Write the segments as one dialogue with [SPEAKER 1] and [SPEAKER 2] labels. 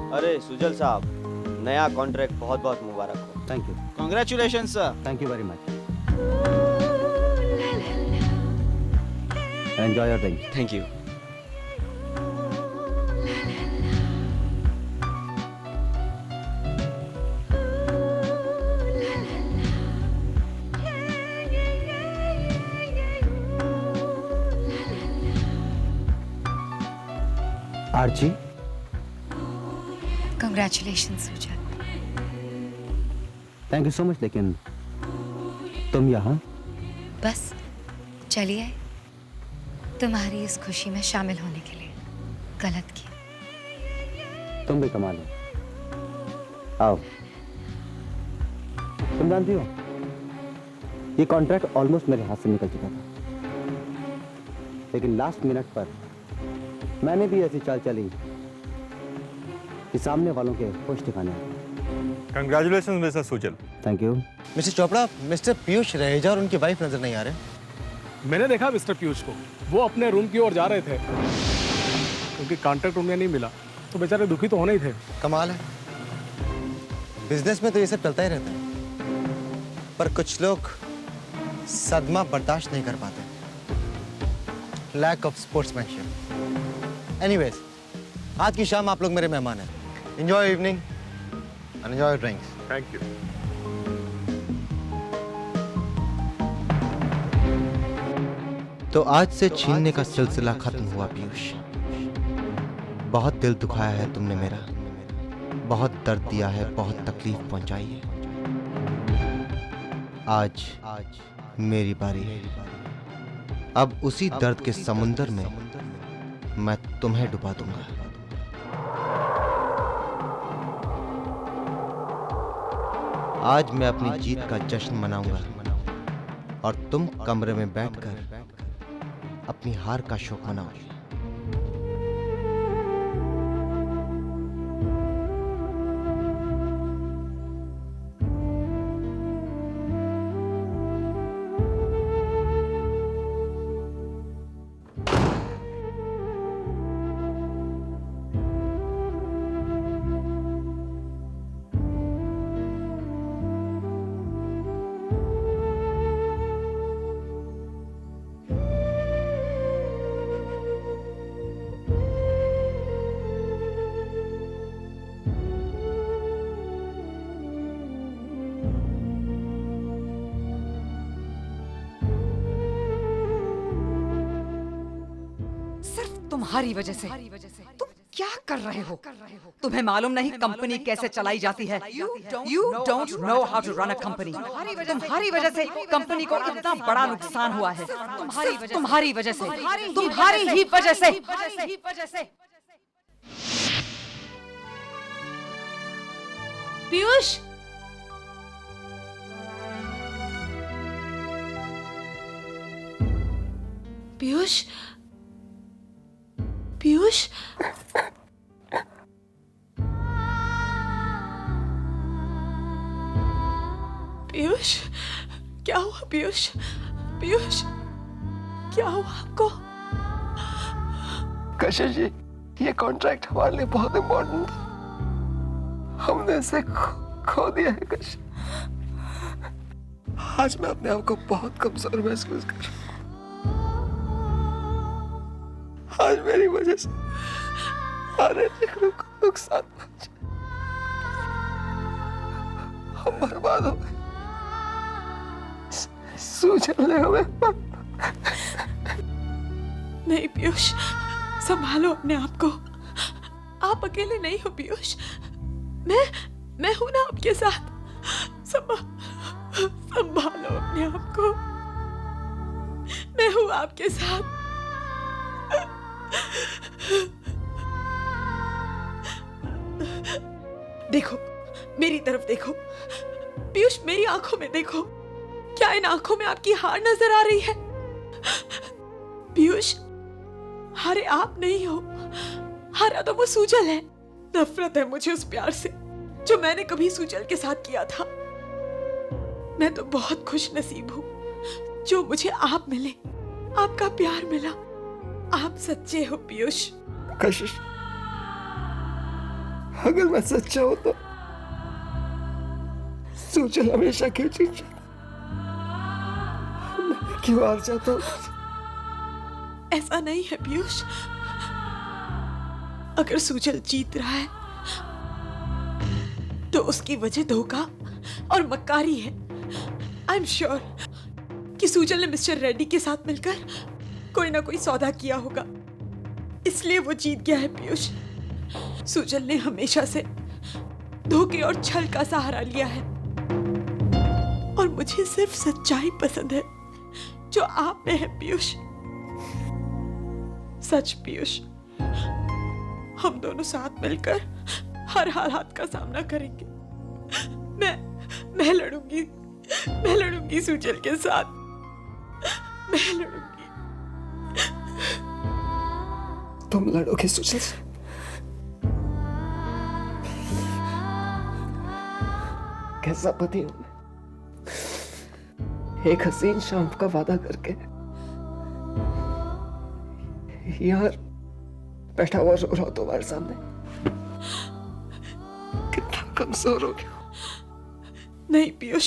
[SPEAKER 1] अरे सुजल साहब, नया कॉन्ट्रैक्ट बहुत बहुत मुबारक हो।
[SPEAKER 2] Thank you.
[SPEAKER 3] Congratulations, sir.
[SPEAKER 2] Thank you very much. Enjoy your drink.
[SPEAKER 1] Thank you.
[SPEAKER 2] Archie,
[SPEAKER 4] Congratulations, Sujal.
[SPEAKER 2] Thank you so much. लेकिन तुम यहाँ?
[SPEAKER 4] बस चलिए, तुम्हारी इस खुशी में शामिल होने के लिए। गलत किया।
[SPEAKER 2] तुम भी कमाल हो। आओ। तुम जानती हो, ये कॉन्ट्रैक्ट ऑलमोस्ट मेरे हाथ से निकल चुका था, लेकिन लास्ट मिनट पर मैंने भी ऐसी चाल चली कि सामने वालों के होश ठिकाने आ गए।
[SPEAKER 5] Congratulation mister Sujal.
[SPEAKER 2] Thank you.
[SPEAKER 6] Mister Chopra, mister Piyush Raheja और उनकी वाइफ नजर नहीं आ रहे।
[SPEAKER 7] मैंने देखा मिस्टर पीयूष को, वो अपने रूम की ओर जा रहे थे। क्योंकि कॉन्ट्रैक्ट उन्हें नहीं मिला तो बेचारे दुखी तो होने ही थे।
[SPEAKER 6] कमाल है, बिजनेस में तो ये सब चलता ही रहता है, पर कुछ लोग सदमा बर्दाश्त नहीं कर पाते। Lack of sportsmanship. एनीवेज, आज की शाम आप लोग मेरे मेहमान हैं। Enjoy evening and enjoy drinks.
[SPEAKER 5] Thank you.
[SPEAKER 8] तो आज से छीनने का सिलसिला खत्म हुआ पीयूष। बहुत दिल दुखाया है तुमने मेरा, बहुत दर्द दिया है, बहुत तकलीफ पहुंचाई है। आज मेरी बारी है। अब उसी दर्द के समुंदर में मैं तुम्हें डुबा दूंगा। आज मैं अपनी जीत का जश्न मनाऊंगा और तुम कमरे में बैठकर अपनी हार का शोक मनाओ।
[SPEAKER 9] तुम्हारी वजह से तुम क्या कर रहे हो? तुम्हें मालूम नहीं कंपनी कैसे चलाई जाती है? You don't know how to run a company. तुम्हारी वजह से कंपनी को इतना बड़ा नुकसान हुआ है। तुम्हारी वजह से, तुम्हारी ही वजह से।
[SPEAKER 10] पीयूष, पीयूष, पीयूष, पीयूष, क्या हुआ पीयूष? पीयूष, क्या हुआ आपको?
[SPEAKER 11] कशिश जी, ये कॉन्ट्रैक्ट हमारे लिए बहुत इम्पोर्टेंट था। हमने इसे खो दिया है कशिश। आज मैं अपने आप को बहुत कमजोर महसूस कर रहा हूँ। आज मेरी वजह से हमारे जिगरों को नुकसान पहुंचा। हम बर्बाद हो गए। सुजल ने हमें
[SPEAKER 10] नहीं पीयूष, संभालो अपने आप को। आप अकेले नहीं हो पीयूष, मैं हूं ना आपके साथ। संभालो अपने आप को, मैं हूं आपके साथ। देखो, मेरी तरफ देखो पीयूष, मेरी आंखों में देखो। क्या इन आंखों में आपकी हार नजर आ रही है? पीयूष, हारे आप नहीं हो, हारा तो वो सुजल है। नफरत है मुझे उस प्यार से जो मैंने कभी सुजल के साथ किया था। मैं तो बहुत खुश नसीब हूँ जो मुझे आप मिले, आपका प्यार मिला। आप सच्चे हो पीयूष।
[SPEAKER 11] कशिश, अगर मैं सच्चा हूं तो सुजल हमेशा क्यों जीत जाता? मैं क्यों हार जाता हूं?
[SPEAKER 10] ऐसा नहीं है पीयूष। अगर सुजल जीत रहा है तो उसकी वजह धोखा और मक्कारी है। आई एम श्योर कि सुजल ने मिस्टर रेड्डी के साथ मिलकर कोई ना कोई सौदा किया होगा, इसलिए वो जीत गया है पीयूष। सुजल ने हमेशा से धोखे और छल का सहारा लिया है और मुझे सिर्फ सच्चाई पसंद है जो आप में है पीयूष। सच पीयूष, हम दोनों साथ मिलकर हर हालात का सामना करेंगे। मैं लड़ूंगी सुजल के साथ। मैं लड़ूंगी।
[SPEAKER 11] तुम लड़ोगे सुजल से? कैसा पति हूं मैं? एक हसीन शाम का वादा करके यार बैठा हुआ रो रहा तुम्हारे सामने। कितना कमजोर हो गया।
[SPEAKER 10] नहीं पीयूष,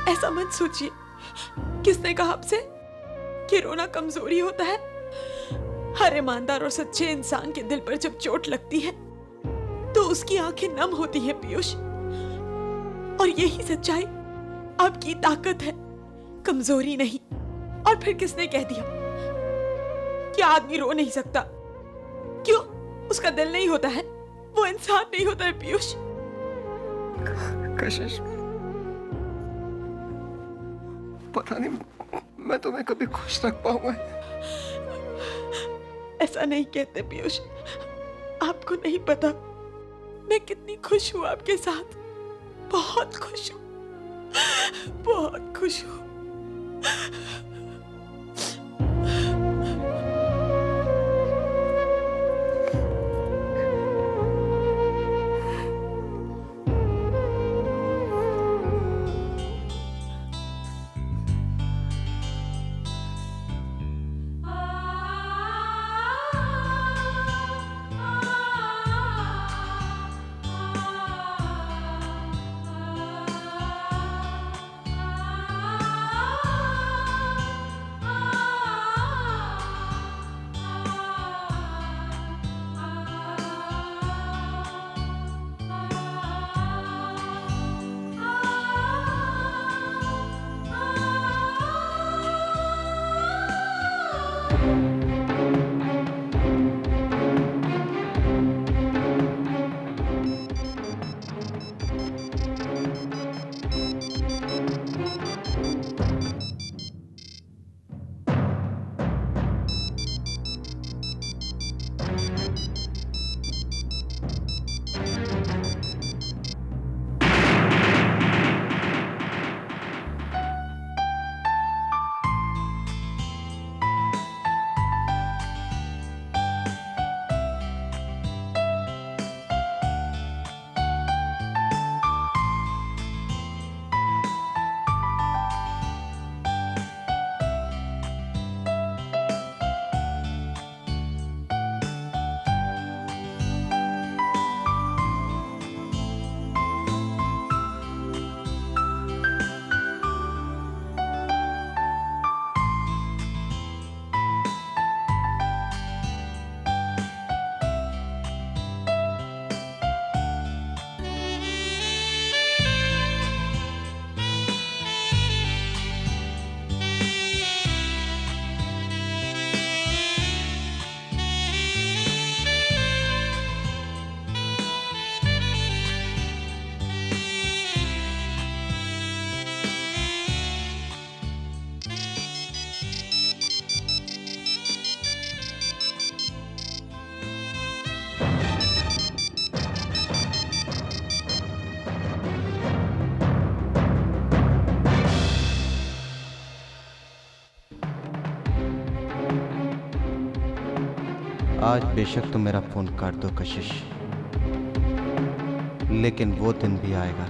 [SPEAKER 10] ऐसा मत सोचिए। किसने कहा आपसे कि रोना कमजोरी होता है? हर ईमानदार और सच्चे इंसान के दिल पर जब चोट लगती है तो उसकी आंखें नम होती है पीयूष। और यही सच्चाई आपकी ताकत है, कमजोरी नहीं। और फिर किसने कह दिया कि आदमी रो नहीं सकता? क्यों? उसका दिल नहीं होता है? वो इंसान नहीं होता है पीयूष?
[SPEAKER 11] कशिश, पता नहीं मैं तुम्हें कभी खुश रख पाऊंगा।
[SPEAKER 10] ऐसा नहीं कहते पीयूष। आपको नहीं पता मैं कितनी खुश हूं आपके साथ। बहुत खुश हूं, बहुत खुश हूं।
[SPEAKER 8] आज बेशक तुम मेरा फोन काट दो कशिश, लेकिन वो दिन भी आएगा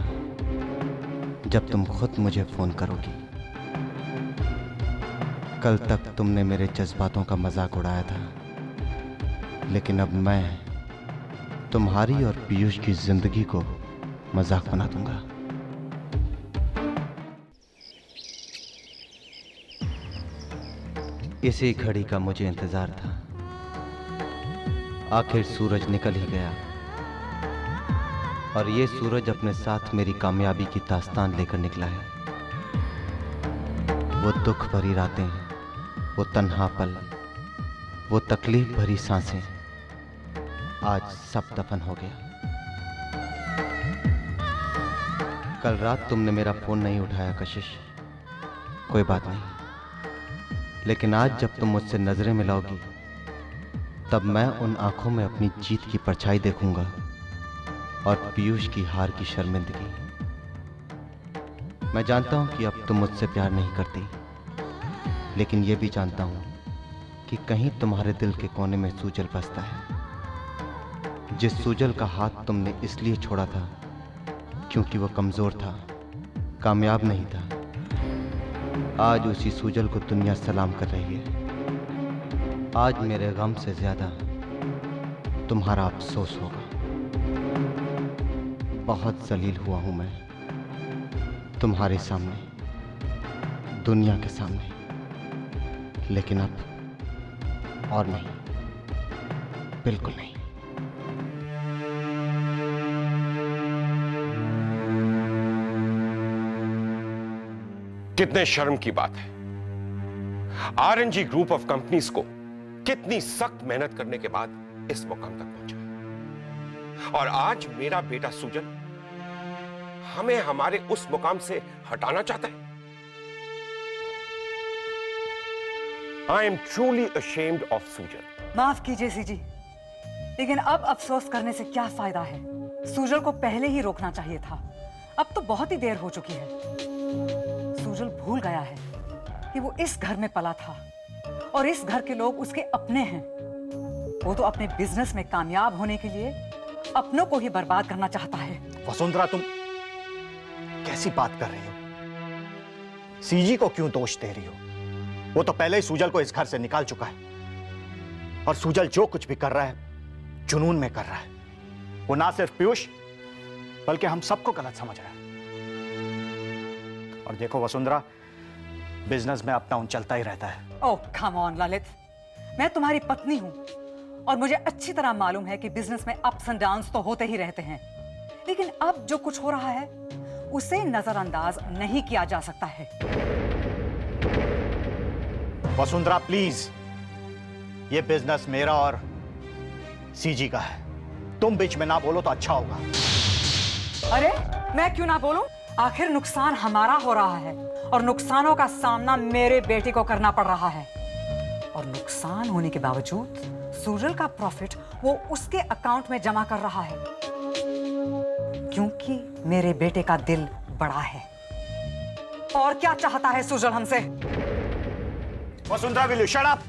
[SPEAKER 8] जब तुम खुद मुझे फोन करोगी। कल तक तुमने मेरे जज्बातों का मजाक उड़ाया था, लेकिन अब मैं तुम्हारी और पीयूष की जिंदगी को मजाक बना दूंगा। इसी घड़ी का मुझे इंतजार था। आखिर सूरज निकल ही गया और ये सूरज अपने साथ मेरी कामयाबी की दास्तान लेकर निकला है। वो दुख भरी रातें, वो तन्हा पल, वो तकलीफ भरी सांसें, आज सब दफन हो गया। कल रात तुमने मेरा फोन नहीं उठाया कशिश, कोई बात नहीं, लेकिन आज जब तुम मुझसे नजरें मिलाओगी तब मैं उन आंखों में अपनी जीत की परछाई देखूंगा और पीयूष की हार की शर्मिंदगी। मैं जानता हूं कि अब तुम मुझसे प्यार नहीं करती, लेकिन यह भी जानता हूं कि कहीं तुम्हारे दिल के कोने में सूजल बसता है। जिस सूजल का हाथ तुमने इसलिए छोड़ा था क्योंकि वह कमजोर था, कामयाब नहीं था। आज उसी सूजल को दुनिया सलाम कर रही है। आज मेरे गम से ज्यादा तुम्हारा अफसोस होगा। बहुत जलील हुआ हूं मैं तुम्हारे सामने, दुनिया के सामने, लेकिन अब और नहीं, बिल्कुल नहीं।
[SPEAKER 3] कितने शर्म की बात है, आरएनजी ग्रुप ऑफ कंपनीज को कितनी सख्त मेहनत करने के बाद इस मुकाम तक पहुंचा, और आज मेरा बेटा सूजन हमें हमारे उस मुकाम से हटाना चाहता है। I am truly ashamed of सूजन।
[SPEAKER 9] माफ कीजिए सीजी, लेकिन अब अफसोस करने से क्या फायदा है? सूजल को पहले ही रोकना चाहिए था। अब तो बहुत ही देर हो चुकी है। सूजल भूल गया है कि वो इस घर में पला था और इस घर के लोग उसके अपने हैं। वो तो अपने बिजनेस में कामयाब होने के लिए अपनों को ही बर्बाद करना चाहता है।
[SPEAKER 5] वसुंधरा, तुम कैसी बात कर रही हो? सीजी को क्यों दोष दे रही हो? वो तो पहले ही सूजल को इस घर से निकाल चुका है, और सूजल जो कुछ भी कर रहा है जुनून में कर रहा है। वो ना सिर्फ पीयूष बल्कि हम सबको गलत समझ रहा है। और देखो वसुंधरा, बिजनेस में अप डाउन चलता ही रहता है।
[SPEAKER 9] ओह कम ऑन ललित, मैं तुम्हारी पत्नी हूं और मुझे अच्छी तरह मालूम है कि बिजनेस में अप्स एंड डाउन्स तो होते ही रहते हैं, लेकिन अब जो कुछ हो रहा है उसे नजरअंदाज नहीं किया जा सकता है।
[SPEAKER 5] वसुंधरा प्लीज, ये बिजनेस मेरा और सीजी का है। तुम बीच में ना बोलो तो अच्छा होगा।
[SPEAKER 9] अरे मैं क्यों ना बोलूं? आखिर नुकसान हमारा हो रहा है और नुकसानों का सामना मेरे बेटे को करना पड़ रहा है, और नुकसान होने के बावजूद सूजल का प्रॉफिट वो उसके अकाउंट में जमा कर रहा है, क्योंकि मेरे बेटे का दिल बड़ा है। और क्या चाहता है सूजल हमसे?
[SPEAKER 5] Vasundhara, will you shut up?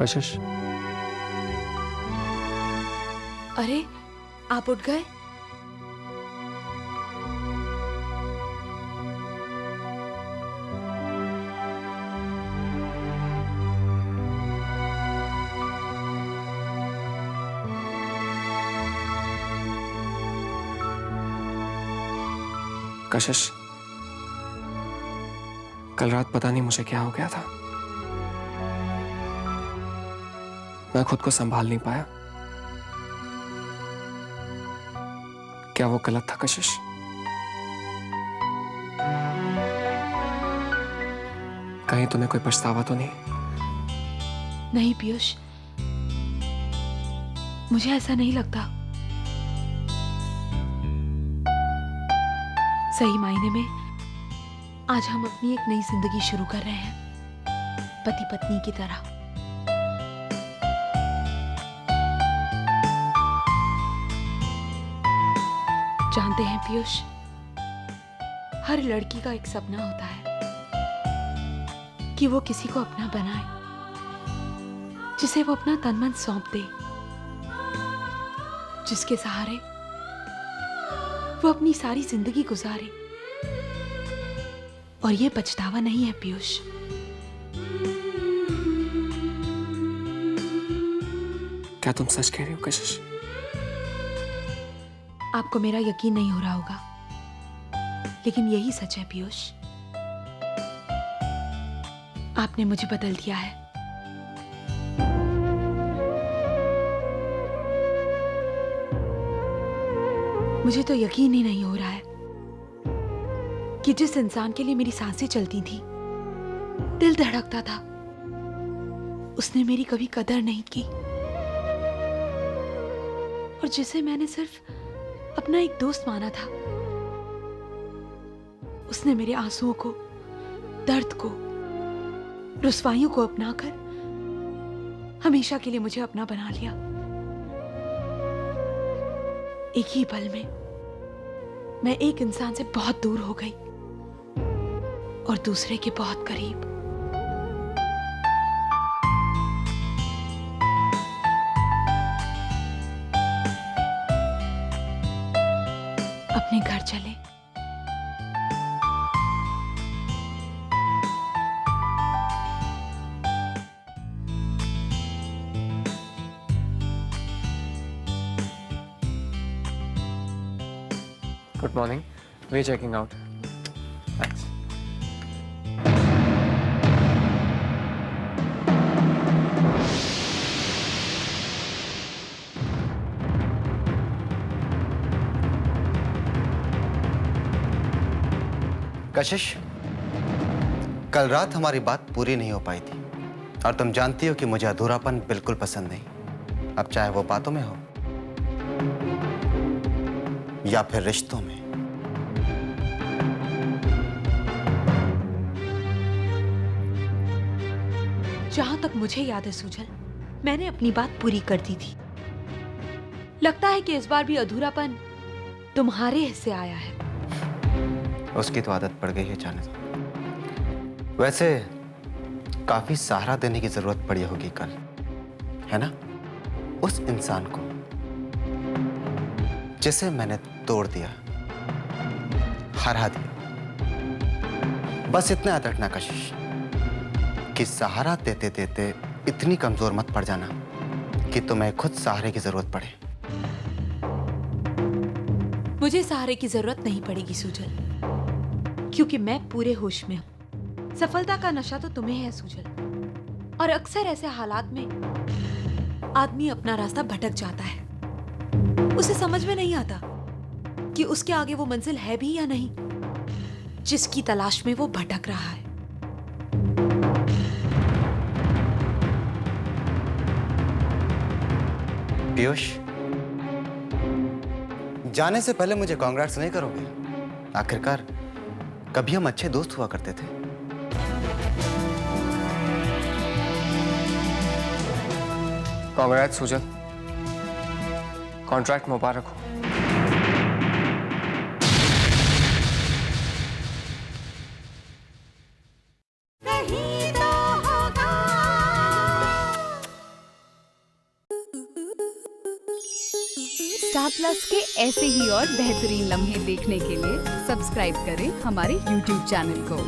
[SPEAKER 7] कशिश,
[SPEAKER 10] अरे आप उठ गए?
[SPEAKER 11] कशिश, कल रात पता नहीं मुझे क्या हो गया था। मैं खुद को संभाल नहीं पाया। क्या वो गलत था कशिश? कहीं तुम्हें कोई पछतावा तो नहीं?
[SPEAKER 10] नहीं पीयूष, मुझे ऐसा नहीं लगता। सही मायने में आज हम अपनी एक नई जिंदगी शुरू कर रहे हैं, पति पत्नी की तरह। जानते हैं पीयूष, हर लड़की का एक सपना होता है कि वो किसी को अपना बनाए, जिसे वो अपना तन मन सौंप दे, जिसके सहारे वो अपनी सारी जिंदगी गुजारे। और ये पछतावा नहीं है पीयूष।
[SPEAKER 11] क्या तुम सच कह रही हो कशिश?
[SPEAKER 10] आपको मेरा यकीन नहीं हो रहा होगा, लेकिन यही सच है पीयूष। आपने मुझे बदल दिया है। मुझे तो यकीन ही नहीं हो रहा है कि जिस इंसान के लिए मेरी सांसें चलती थी, दिल धड़कता था, उसने मेरी कभी कदर नहीं की। और जिसे मैंने सिर्फ अपना एक दोस्त माना था, उसने मेरे आंसुओं को, दर्द को, रुसवाइयों को अपनाकर हमेशा के लिए मुझे अपना बना लिया। एक ही पल में मैं एक इंसान से बहुत दूर हो गई और दूसरे के बहुत करीब। अपने घर चले।
[SPEAKER 11] Good morning. We're checking out. Thanks.
[SPEAKER 8] कशिश, कल रात हमारी बात पूरी नहीं हो पाई थी और तुम जानती हो कि मुझे अधूरापन बिल्कुल पसंद नहीं। अब चाहे वो बातों में हो या फिर रिश्तों में।
[SPEAKER 10] जहां तक मुझे याद है सुजल, मैंने अपनी बात पूरी कर दी थी। लगता है कि इस बार भी अधूरापन तुम्हारे हिस्से आया है।
[SPEAKER 8] उसकी तो आदत पड़ गई है, जाने दो। वैसे काफी सहारा देने की जरूरत पड़ी होगी कल, है ना? उस इंसान को जिसे मैंने तोड़ दिया, हरा दिया। बस इतना याद रखना कशिश कि सहारा देते देते इतनी कमजोर मत पड़ जाना कि तुम्हें खुद सहारे की जरूरत पड़े।
[SPEAKER 10] मुझे सहारे की जरूरत नहीं पड़ेगी सुजल, क्योंकि मैं पूरे होश में हूं। सफलता का नशा तो तुम्हें है सुजल, और अक्सर ऐसे हालात में आदमी अपना रास्ता भटक जाता है। उसे समझ में नहीं आता कि उसके आगे वो मंजिल है भी या नहीं, जिसकी तलाश में वो भटक रहा है।
[SPEAKER 8] पीयूष, जाने से पहले मुझे कांग्रेट्स नहीं करोगे? आखिरकार कभी हम अच्छे दोस्त हुआ करते थे।
[SPEAKER 11] कांग्रेट्स सुजल, कॉन्ट्रैक्ट मुबारक हो।
[SPEAKER 12] स्टार प्लस के ऐसे ही और बेहतरीन लम्हे देखने के लिए सब्सक्राइब करें हमारे YouTube चैनल को।